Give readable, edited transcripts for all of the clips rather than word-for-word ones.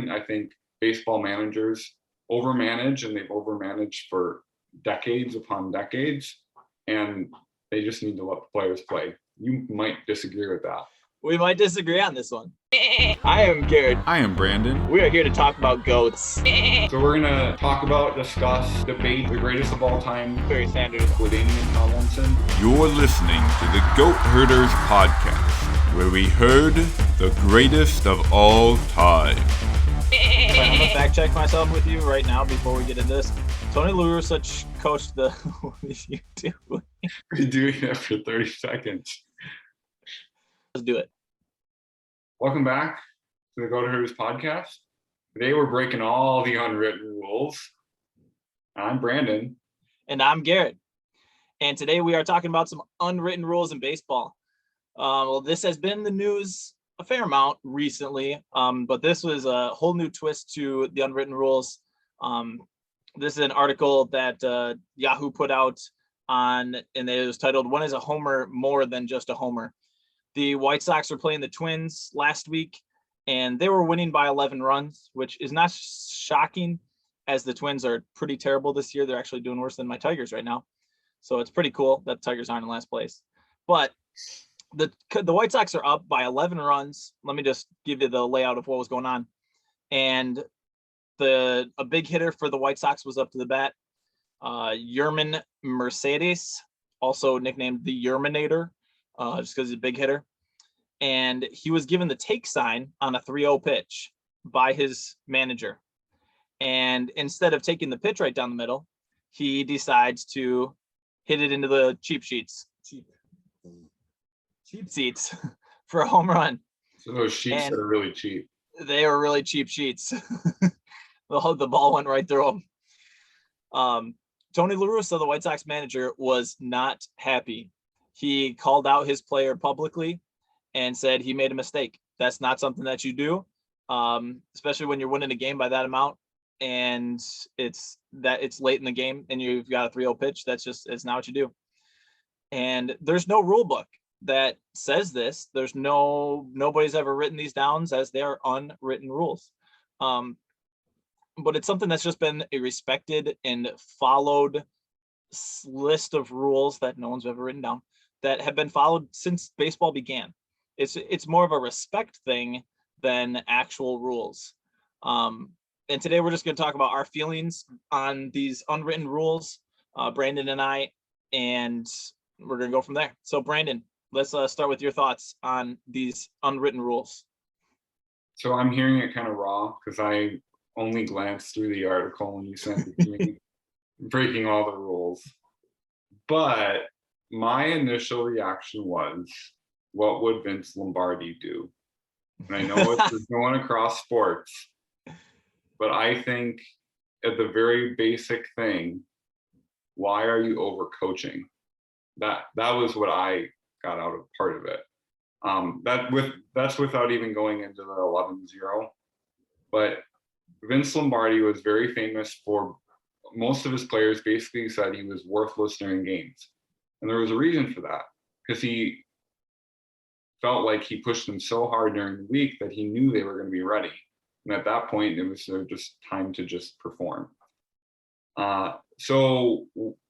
I think baseball managers overmanage, and they've overmanaged for decades upon decades, and they just need to let the players play. You might disagree with that. We might disagree on this one. I am Garrett. I am Brandon. We are here to talk about goats. So we're going to talk about, discuss, debate the greatest of all time, Barry Sanders, Ladainian Tomlinson. You're listening to the Goat Herders podcast, where we herd the greatest of all time. I'm going to fact check myself with you right now before we get into this. Tony LaRussa coached the... What did you do? We're doing it for 30 seconds. Let's do it. Welcome back to the Goat Herders podcast. Today we're breaking all the unwritten rules. I'm Brandon. And I'm Garrett. And today we are talking about some unwritten rules in baseball. Well, this has been in the news a fair amount recently, but this was a whole new twist to the unwritten rules. This is an article that Yahoo put out on, and it was titled, "When is a homer more than just a homer?" The White Sox were playing the Twins last week, and they were winning by 11 runs, which is not shocking, as the Twins are pretty terrible this year. They're actually doing worse than my Tigers right now. So it's pretty cool that the Tigers aren't in last place. But the White Sox are up by 11 runs. Let me just give you the layout of what was going on. And a big hitter for the White Sox was up to the bat. Yermin Mercedes, also nicknamed the Yerminator, just because he's a big hitter. And he was given the take sign on a 3-0 pitch by his manager. And instead of taking the pitch right down the middle, he decides to hit it into the cheap seats for a home run. So those sheets are really cheap. They are really cheap sheets. The ball went right through them. Tony LaRussa, the White Sox manager, was not happy. He called out his player publicly and said he made a mistake. That's not something that you do, especially when you're winning a game by that amount and it's late in the game and you've got a 3-0 pitch. It's not what you do. And there's no rule book that says this. Nobody's ever written these down as they are unwritten rules. But it's something that's just been a respected and followed list of rules that no one's ever written down that have been followed since baseball began. It's more of a respect thing than actual rules. And today we're just going to talk about our feelings on these unwritten rules, Brandon and I, and we're going to go from there. So Brandon, let's start with your thoughts on these unwritten rules. So I'm hearing it kind of raw because I only glanced through the article and you sent it to me, breaking all the rules. But my initial reaction was, what would Vince Lombardi do? And I know it's going across sports, but I think at the very basic thing, why are you overcoaching? That was what I got out of part of it. That's without even going into the 11-0. But Vince Lombardi was very famous for most of his players basically said he was worthless during games. And there was a reason for that, because he felt like he pushed them so hard during the week that he knew they were going to be ready. And at that point, it was just time to just perform. So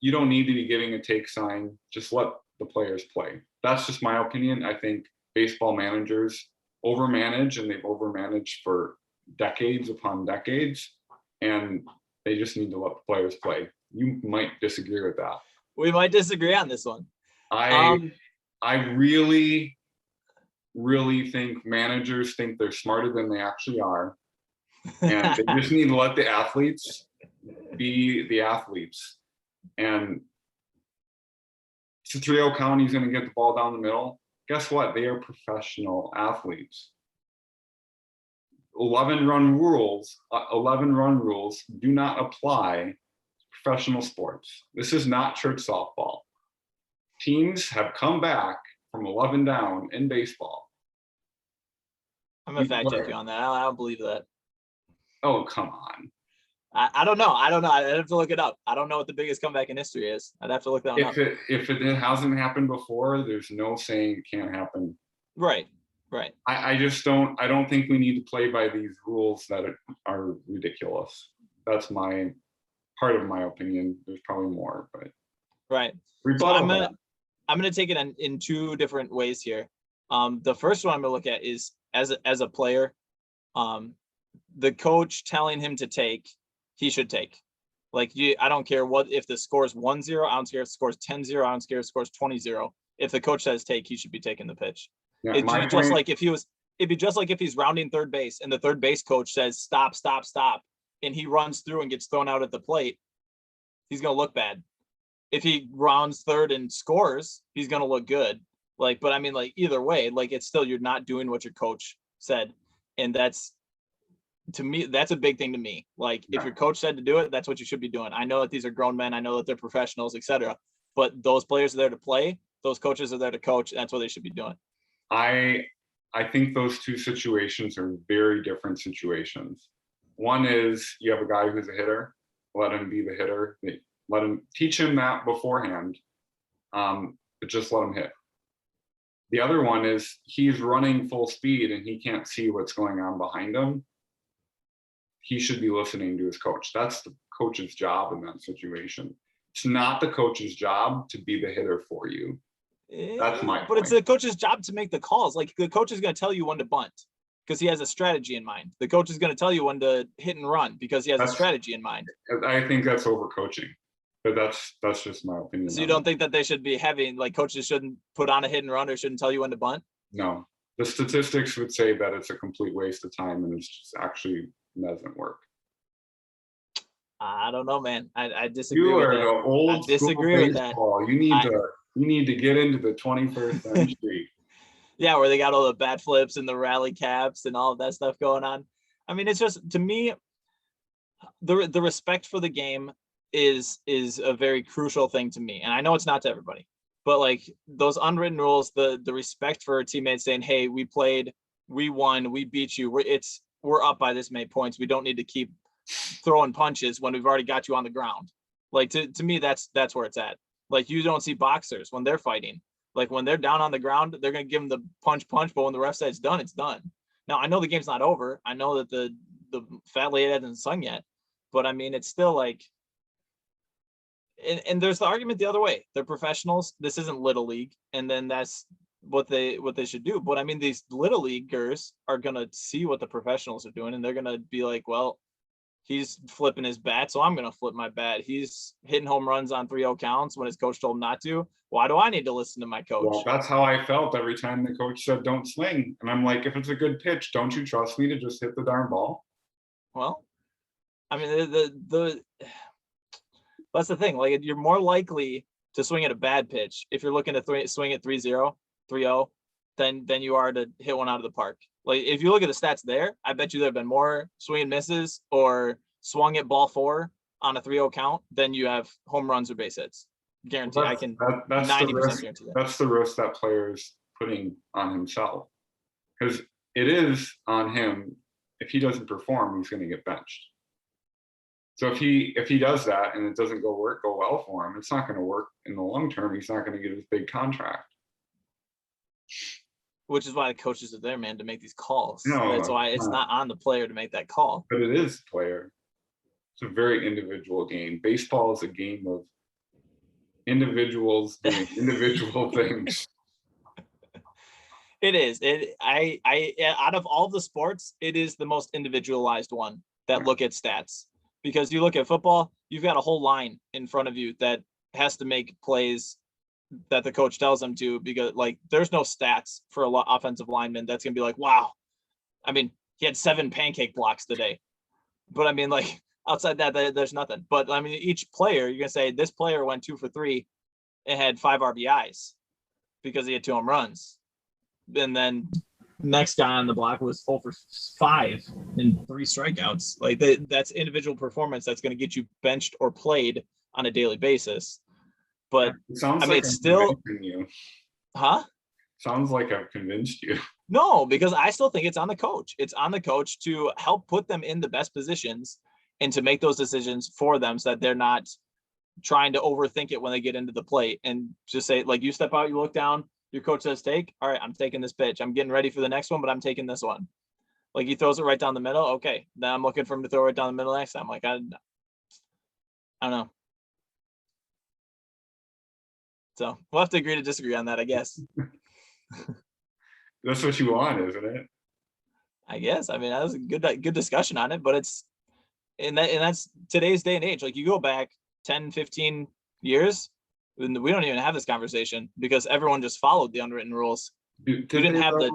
you don't need to be giving a take sign. Just let the players play. That's just my opinion. I think baseball managers overmanage, and they've overmanaged for decades upon decades, and they just need to let the players play. You might disagree with that. We might disagree on this one. I really think managers think they're smarter than they actually are, and they just need to let the athletes be the athletes. And if 3-0 count, he's going to get the ball down the middle. Guess what? They are professional athletes. 11-run rules do not apply to professional sports. This is not church softball. Teams have come back from 11 down in baseball. I'm going to fact check you on that. I don't believe that. Oh, come on. I don't know. I'd have to look it up. I don't know what the biggest comeback in history is. I'd have to look that up. If it hasn't happened before, there's no saying it can't happen. Right. Right. I just don't think we need to play by these rules that are ridiculous. That's my part of my opinion. There's probably more, but Right. So I'm gonna take it in two different ways here. The first one I'm gonna look at is as a player, the coach telling him to take, he should take. Like I don't care what if the score is 1-0, I don't care if the score is 10-0, I don't care if the score is 20-0. If the coach says take, he should be taking the pitch. yeah, It'd be just like if he's rounding third base and the third base coach says stop, stop, stop, and he runs through and gets thrown out at the plate, he's gonna look bad. If he rounds third and scores, he's gonna look good. Like, but I mean, like either way, like it's still you're not doing what your coach said, and that's to me that's a big thing to me. Like if your coach said to do it, that's what you should be doing. I know that these are grown men, I know that they're professionals, etc. But those players are there to play. Those coaches are there to coach. And that's what they should be doing. I think those two situations are very different situations. One is you have a guy who's a hitter, let him be the hitter. Let him teach him that beforehand, but just let him hit. The other one is he's running full speed and he can't see what's going on behind him. He should be listening to his coach. That's the coach's job in that situation. It's not the coach's job to be the hitter for you. That's my point. But it's the coach's job to make the calls. Like the coach is going to tell you when to bunt because he has a strategy in mind. The coach is going to tell you when to hit and run because he has a strategy in mind. I think that's overcoaching, but that's just my opinion. So you don't think that they should be having like coaches shouldn't put on a hit and run or shouldn't tell you when to bunt? No, the statistics would say that it's a complete waste of time and it's just actually doesn't work. I don't know, man. I disagree. You with are that. the old school baseball. You need to get into the 21st century. Yeah, where they got all the bat flips and the rally caps and all of that stuff going on. I mean, it's just to me, the respect for the game is a very crucial thing to me. And I know it's not to everybody, but like those unwritten rules, the respect for our teammates saying, hey, we played, we won, we beat you. We're up by this many points. We don't need to keep throwing punches when we've already got you on the ground. Like to me, that's where it's at. Like you don't see boxers when they're fighting. Like when they're down on the ground, they're going to give them the punch, but when the ref says it's done, it's done. Now I know the game's not over. I know that the fat lady hasn't sung yet, but I mean, it's still like, and there's the argument the other way. They're professionals. This isn't little league. And then that's what they should do. But I mean, these little leaguers are going to see what the professionals are doing and they're going to be like, well, he's flipping his bat, so I'm going to flip my bat. He's hitting home runs on 3-0 counts when his coach told him not to. Why do I need to listen to my coach? Well, that's how I felt every time the coach said don't swing. And I'm like, if it's a good pitch, don't you trust me to just hit the darn ball? Well, I mean, that's the thing. Like, you're more likely to swing at a bad pitch if you're looking to swing at 3-0, 3-0, than you are to hit one out of the park. Like if you look at the stats there, I bet you there have been more swing and misses or swung at ball 4 on a 3-0 count than you have home runs or base hits. Guarantee. Well, I can 90% guarantee that. That's the risk that player is putting on himself because it is on him. If he doesn't perform, he's going to get benched. So if he does that and it doesn't go well for him, it's not going to work in the long term. He's not going to get his big contract. Which is why the coaches are there, man, to make these calls. No, that's why it's not on the player to make that call. But it is the player. It's a very individual game. Baseball is a game of individuals doing individual things. It is. I out of all the sports, it is the most individualized one that look at stats. Because you look at football, you've got a whole line in front of you that has to make plays that the coach tells them to, because like there's no stats for a lot offensive lineman that's gonna be like, wow, I mean, he had 7 pancake blocks today. But I mean, like outside that, there's nothing. But I mean, each player, you're gonna say this player went 2 for 3 and had 5 RBIs because he had 2 home runs. And then next guy on the block was 0 for 5 and 3 strikeouts. Like that's individual performance that's going to get you benched or played on a daily basis. But I mean, it's still, you. Huh? Sounds like I've convinced you. No, because I still think it's on the coach. It's on the coach to help put them in the best positions and to make those decisions for them so that they're not trying to overthink it when they get into the plate and just say, like, you step out, you look down, Your coach says take. All right, I'm taking this pitch. I'm getting ready for the next one, but I'm taking this one. Like he throws it right down the middle. Okay, then I'm looking for him to throw it down the middle next time. Like I don't know. So we'll have to agree to disagree on that, I guess. That's what you want, isn't it? I guess. I mean, that was a good discussion on it, but it's and that's today's day and age. Like you go back 10, 15 years, and we don't even have this conversation because everyone just followed the unwritten rules. You didn't have the.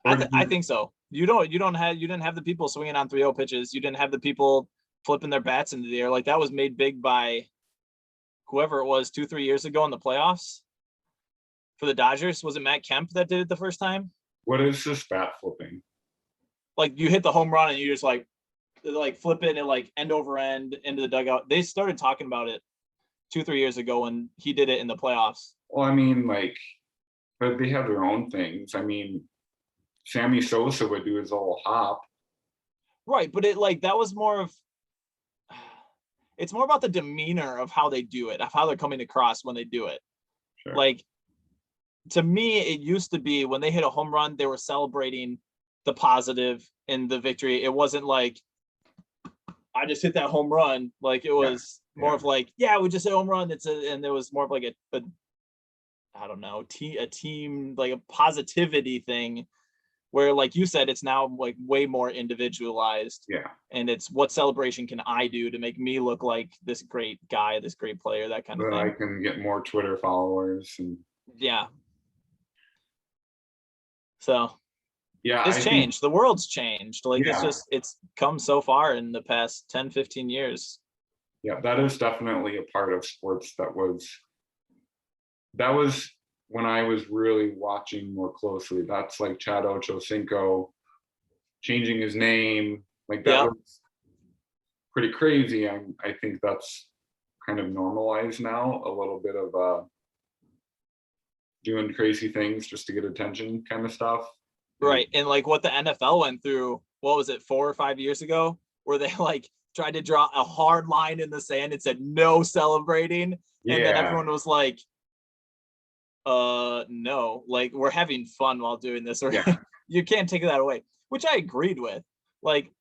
I think so. You didn't have the people swinging on 3-0 pitches. You didn't have the people flipping their bats into the air. Like that was made big by whoever it was 2-3 years ago in the playoffs for the Dodgers. Was it Matt Kemp that did it the first time? What is this bat flipping? Like you hit the home run and you just like flip it and like end over end into the dugout. They started talking about it 2-3 years ago when he did it in the playoffs. Well, I mean, like, but they have their own things. I mean, Sammy Sosa would do his little hop. Right, but it like that was more of it's more about the demeanor of how they do it, of how they're coming across when they do it. Sure. Like to me, it used to be when they hit a home run, they were celebrating the positive in the victory. It wasn't like I just hit that home run. Like it was more of like, yeah, we just hit a home run. And there was more of like a I don't know, a team, like a positivity thing where, like you said, it's now like way more individualized. Yeah. And it's what celebration can I do to make me look like this great guy, this great player, that kind of thing. I can get more Twitter followers and yeah. So yeah, it's changed. The world's changed. Like it's come so far in the past 10, 15 years. Yeah, that is definitely a part of sports that was when I was really watching more closely. That's like Chad Ochocinco changing his name. Like that was pretty crazy. I think that's kind of normalized now, a little bit of doing crazy things just to get attention kind of stuff. Right. And like what the NFL went through, what was it, 4 or 5 years ago, where they like tried to draw a hard line in the sand and said no celebrating. Yeah. And then everyone was like, no, like we're having fun while doing this. Or you can't take that away, which I agreed with. Like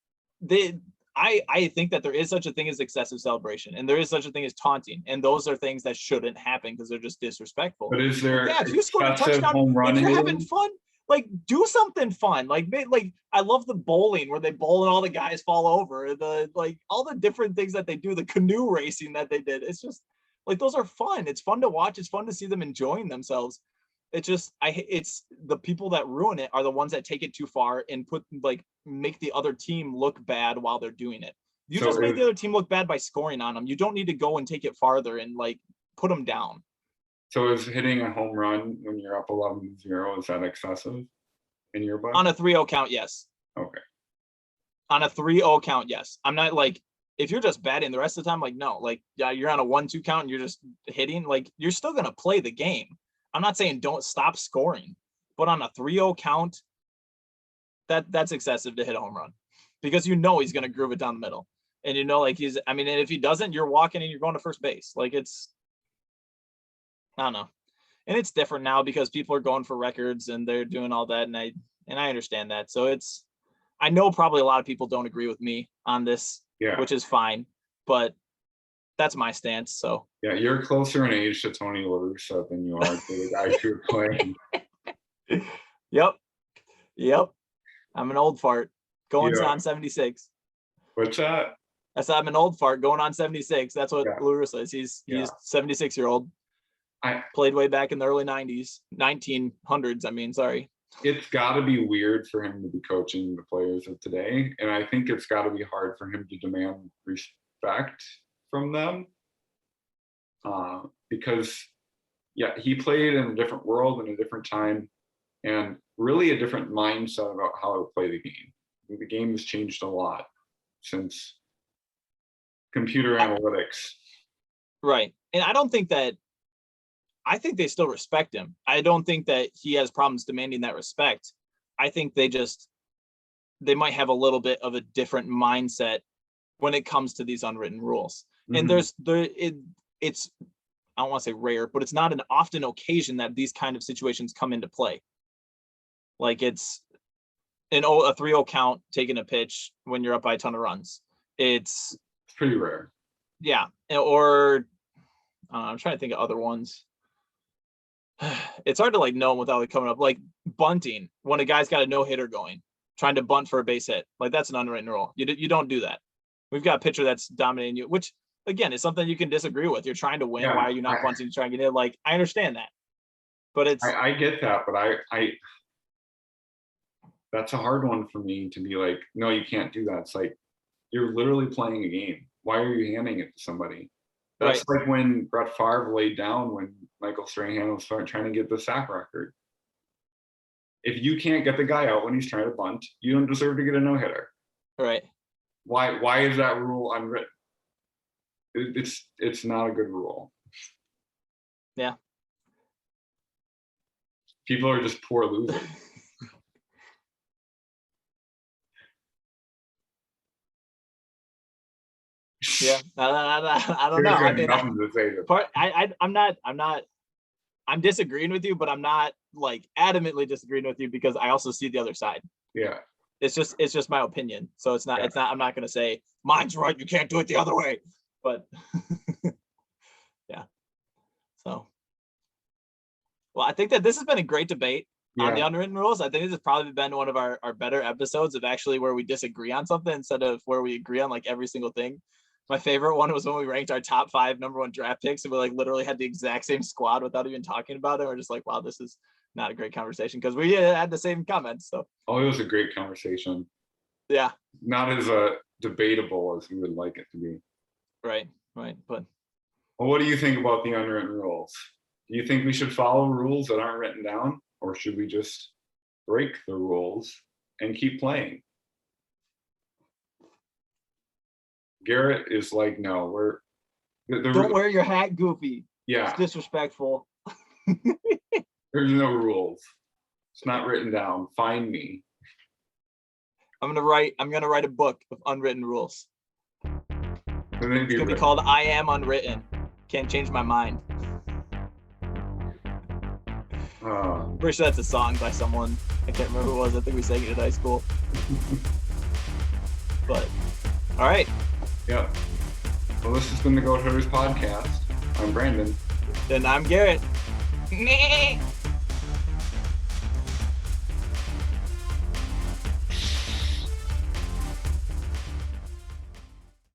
I think that there is such a thing as excessive celebration and there is such a thing as taunting. And those are things that shouldn't happen because they're just disrespectful. But is there if you scored a touchdown, home run if you're having fun, like do something fun. Like I love the bowling where they bowl and all the guys fall over. The like all the different things that they do, the canoe racing that they did. It's just like those are fun. It's fun to watch. It's fun to see them enjoying themselves. It's just it's the people that ruin it are the ones that take it too far and make the other team look bad while they're doing it. You just make the other team look bad by scoring on them. You don't need to go and take it farther and like put them down. So is hitting a home run when you're up 11-0, is that excessive in your book? On a 3-0 count, yes. Okay. On a 3-0 count, yes. I'm not like, if you're just batting the rest of the time, like, no, like, yeah, you're on a 1-2 count and you're just hitting, like, you're still going to play the game. I'm not saying don't stop scoring, but on a 3-0 count, that's excessive to hit a home run because you know he's going to groove it down the middle. And you know, like and if he doesn't, you're walking and you're going to first base. Like I don't know. And it's different now because people are going for records and they're doing all that. And I understand that. So I know probably a lot of people don't agree with me on this, which is fine, but that's my stance. So yeah, you're closer in age to Tony LaRussa than you are to the guy you're playing. Yep. I'm an old fart going on 76. What's that? I said I'm an old fart going on 76. That's what LaRussa is. He's 76-year-old. I played way back in the early 90s, 1900s. I mean, sorry. It's got to be weird for him to be coaching the players of today. And I think it's got to be hard for him to demand respect from them. Because, he played in a different world in a different time and really a different mindset about how to play the game. The game has changed a lot since computer analytics. Right. And I think they still respect him. I don't think that he has problems demanding that respect. I think they might have a little bit of a different mindset when it comes to these unwritten rules. Mm-hmm. And it's I don't want to say rare, but it's not an often occasion that these kind of situations come into play. Like it's a 3-0 count, taking a pitch when you're up by a ton of runs. It's pretty rare. Yeah. Or I'm trying to think of other ones. It's hard to like know without like coming up, like bunting when a guy's got a no-hitter going, trying to bunt for a base hit. Like that's an unwritten rule. You don't do that. We've got a pitcher that's dominating you, which again is something you can disagree with. You're trying to win. Yeah, Why are you not bunting to try and get it? Like I understand that, but it's I get that, but I that's a hard one for me to be like, no, you can't do that. It's like you're literally playing a game. Why are you handing it to somebody? That's right. like when Brett Favre laid down when Michael Strahan was trying to get the sack record. If you can't get the guy out when he's trying to bunt, you don't deserve to get a no-hitter. Right. Why is that rule unwritten? It's not a good rule. Yeah. People are just poor losers. Yeah. I don't know. I mean, I'm disagreeing with you, but I'm not like adamantly disagreeing with you because I also see the other side. Yeah. It's just my opinion. So it's not, I'm not going to say mine's right. You can't do it the other way, but yeah. So, well, I think that this has been a great debate on the unwritten rules. I think this has probably been one of our better episodes of actually where we disagree on something instead of where we agree on like every single thing. My favorite one was when we ranked our top 5 number 1 draft picks and we like literally had the exact same squad without even talking about it. We're just like, wow, this is not a great conversation because we had the same comments. So it was a great conversation. Yeah. Not as debatable as we would like it to be. Right. But well, what do you think about the unwritten rules? Do you think we should follow rules that aren't written down, or should we just break the rules and keep playing? Garrett is like, no, don't wear your hat, Goofy. Yeah. It's disrespectful. There's no rules. It's not written down. Find me. I'm gonna write a book of unwritten rules. It's gonna be called I Am Unwritten. Can't change my mind. Pretty sure that's a song by someone. I can't remember who it was. I think we sang it in high school. But all right. Yeah. Well, this has been the Goat Herders podcast. I'm Brandon. And I'm Garrett.